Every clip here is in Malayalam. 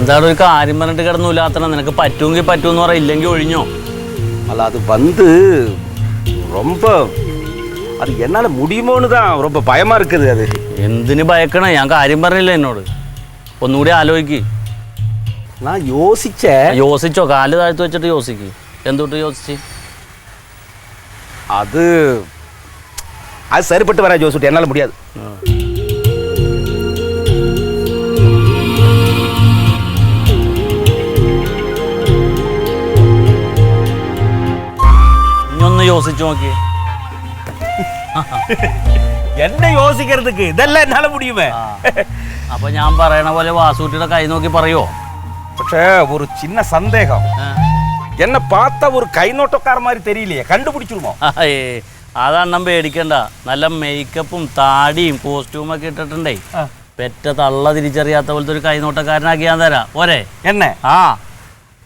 എന്താണ് ഒരു കാര്യം പറഞ്ഞിട്ട് കിടന്നില്ലാത്തണം നിനക്ക് പറ്റുമെങ്കിൽ പറ്റുമെന്ന് പറ ഇല്ലെങ്കിൽ ഒഴിഞ്ഞോ അല്ല അത് ரொம்ப അത് എന്നാல முடியுமோன்னு தான் ரொம்ப பயமா இருக்குது அது എന്തിന് ഭയക്കണേ ഞാൻ കാര്യം പറഞ്ഞില്ല എന്നോട് ഒന്നുകൂടി ആലോചിക്ക് ഞാൻ യോസിച്ചോ കാല് താഴ്ത്തു വെച്ചിട്ട് യോസിക്ക് എന്തുകൊണ്ട് യോസിച്ച് அது சரிப்பட்டு வரா ஜோசுட்டி என்னால முடியாது ഇനിയൊന്ന് യോസിച്ചു നോക്കിയേ എന്നെ യോസിக்கிறதுக்கு ഇതെല്ലാം എന്നാல முடியுமே അപ്പൊ ഞാൻ പറയണ പോലെ വാസൂട്ടിയുടെ കൈ നോക്കി പറയോ പക്ഷേ ഒരു ചിന്ന സന്ദേഹം എന്നെ പാത്ത ഒരു കൈനോട്ടക്കാർ മാതിരി തെരിയില്ലേ കണ്ടുപിടിച്ചിരുമോ അതെണ്ണം പേടിക്കണ്ട നല്ല മേക്കപ്പും താടിയും കോസ്റ്റ്യൂമൊക്കെ ഇട്ടിട്ടുണ്ടേ പെറ്റ തള്ള തിരിച്ചറിയാത്ത പോലത്തെ ഒരു കൈനോട്ടക്കാരനാക്കി ഞാൻ തരാം പോരെ എന്നെ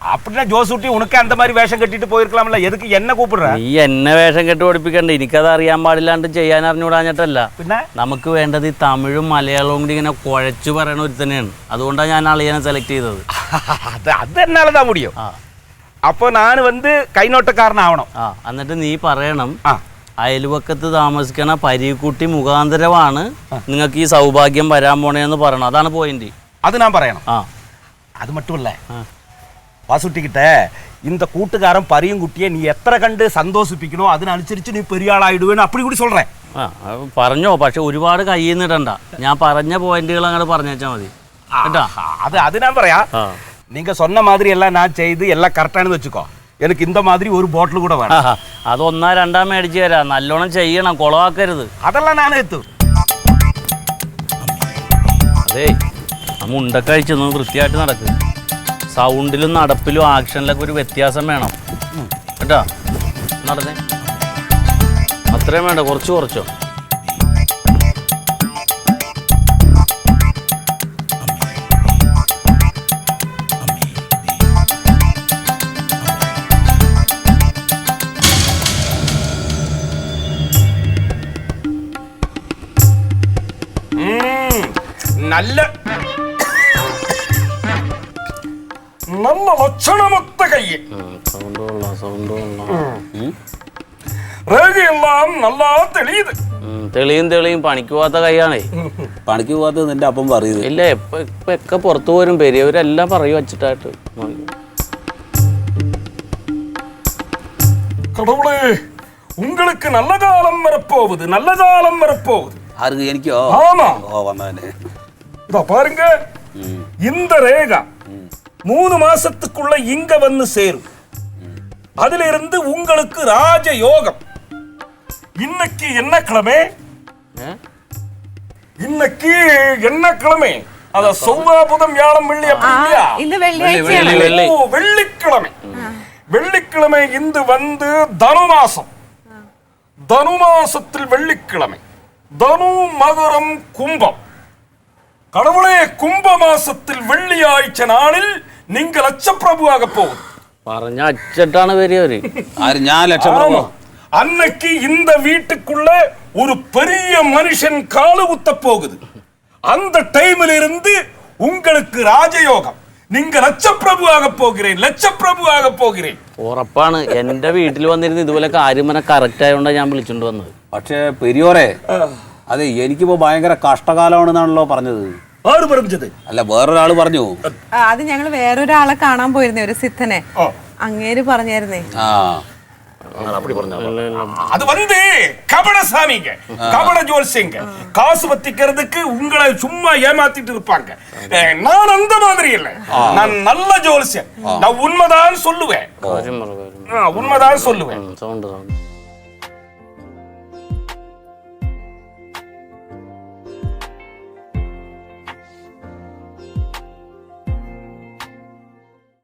அப்படின்னா ஜோசூட்டி உனக்கு அந்த மாதிரி வேஷம் கட்டிட்டு போயிருக்கலாம்ல எதுக்கு என்ன கூப்பிடுற നീ എന്നെ വേഷം കെട്ടി പഠിപ്പിക്കണ്ട എനിക്കത് അറിയാൻ പാടില്ലാണ്ട് ചെയ്യാൻ അറിഞ്ഞുകൂടാഞ്ഞിട്ടല്ല പിന്നെ നമുക്ക് വേണ്ടത് ഈ തമിഴും മലയാളവും കൂടി ഇങ്ങനെ കുഴച്ചു പറയണ ഒരു തന്നെയാണ് അതുകൊണ്ടാണ് ഞാൻ അളിയനെ സെലക്ട് ചെയ്തത് അത് എന്നാലതാ മുടിയോ അപ്പൊ ഞാൻ കൈനോട്ടക്കാരനാവണം എന്നിട്ട് നീ പറയണം അയൽവക്കത്ത് താമസിക്കണ പരീക്കുട്ടി മുഖാന്തരമാണ് നിങ്ങൾക്ക് ഈ സൗഭാഗ്യം വരാൻ പോണേന്ന് പറയണം അതാണ് പോയിന്റ് അത് ഞാൻ പറയണം അത് മറ്റുമല്ല വാസുട്ടിക്കിட்ட இந்த கூட்டுக்காரன் பரியுங்குட்டியை நீ எத்தனை கண்டு சந்தோஷிப்பிக்கணும் അതിനനുസരിച്ച് നീ പെരിയ ആളായിടുവേന്ന് അപ്പടി കൂടി சொல்றേ പറഞ്ഞോ പക്ഷെ ഒരുപാട് കയ്യിൽ നിന്ന് ഇടണ്ട ഞാൻ പറഞ്ഞ പോയിന്റുകൾ അങ്ങോട്ട് പറഞ്ഞാൽ മതി കേട്ടോ അത് ഞാൻ പറയാ நீங்க சொன்ன மாதிரி எல்லாம் நான் செய்து எல்லாம் கரெக்டானு വെച്ചുക്കോ എനിക്ക് இந்த மாதிரி ഒരു ബോട്ടിൽ കൂടെ വേണം അത് ഒന്നാ രണ്ടാ മേടിച്ചു തരാം നല്ലോണം ചെയ്യണം കൊളവാക്കരുത് അതെല്ലാം ഞാൻ എത്തും അതേ മുണ്ടൊക്കെ കഴിച്ചൊന്നും വൃത്തിയായിട്ട് നടക്കും സൗണ്ടിലും നടപ്പിലും ആക്ഷനിലൊക്കെ ഒരു വ്യത്യാസം വേണം കേട്ടോ നടന്നേ അത്രയും വേണ്ട കുറച്ചോ നല്ല നല്ല ലക്ഷണമൊത്ത കയ്യ് രേഖയെല്ലാം നല്ല തെളിയത് തെളിയും പണിക്ക് പോവാത്ത കൈയാണേ പണിക്ക് പോവാത്ത നിന്റെ അപ്പം പറയുന്നത് ഇല്ല ഇപ്പൊ ഒക്കെ പുറത്തു പോരും പെരിയവരെല്ലാം പറയും വച്ചിട്ടായിട്ട് கடவுளே உங்களுக்கு நல்ல காலம் வரப்போகுது ആർക്ക് എനിക്കോ ஆமா വന്നവനെ இதோ பாருங்க இந்த ரேகா 3 மாசத்துக்குள்ள இங்க வந்து சேரும் அதுல இருந்து உங்களுக்கு ராஜ யோகம் இன்னைக்கு என்ன கிழமை அத செவ்வாய் புதன் வியாழன் வெள்ளி அப்படியா வெள்ளிக்கிழமை இந்து வந்து தனுமாசத்தில் வெள்ளிக்கிழமை தனு மகரம் கும்பம் கடவுளே கும்ப மாசத்தில் வெள்ளியாഴ്ച நாளில் നിങ്ങൾ ലക്ഷപ്രഭുവാക പോകും പറഞ്ഞ അച്ചട്ടാണ് പെരിയവര് ആര് ഞാൻ ലക്ഷപ്രഭു அன்னைக்கு இந்த வீட்டுக்குள்ள ஒரு பெரிய மனுஷன் காலு குத்த போகுது அந்த டைம்ல இருந்து உங்களுக்கு ராஜயோகம் നിങ്ങൾ ലക്ഷപ്രഭുവാക പോകുகிறேன் ഉറപ്പാണ് എന്റെ വീട്ടിൽ വന്നിരുന്ന് ഇതുപോലെ കാര്യം പറഞ്ഞ കറക്റ്റ് ആയതുകൊണ്ടാണ് ഞാൻ വിളിച്ചോണ്ട് വന്നത് പക്ഷേ പെരിയോറെ അതെ എനിക്കിപ്പോ ഭയങ്കര കഷ്ടകാലമാണെന്നാണല്ലോ പറഞ്ഞത് ആര് പറഞ്ഞത് അല്ല വേറൊരാള് പറഞ്ഞു അത് ഞങ്ങൾ വേറൊരാളെ കാണാൻ പോയിരുന്നേ ഒരു സിദ്ധനെ അങ്ങേര് പറഞ്ഞായിരുന്നേ அது வந்து கபடசாமிங்க கபட ஜோல்சிங்க காசு வத்திக்கிறதுக்கு உங்களை சும்மா ஏமாத்திட்டு இருப்பாங்க நான் அந்த மாதிரி இல்ல நான் நல்ல ஜோல்சியன் நான் உண்மைதான் சொல்லுவேன்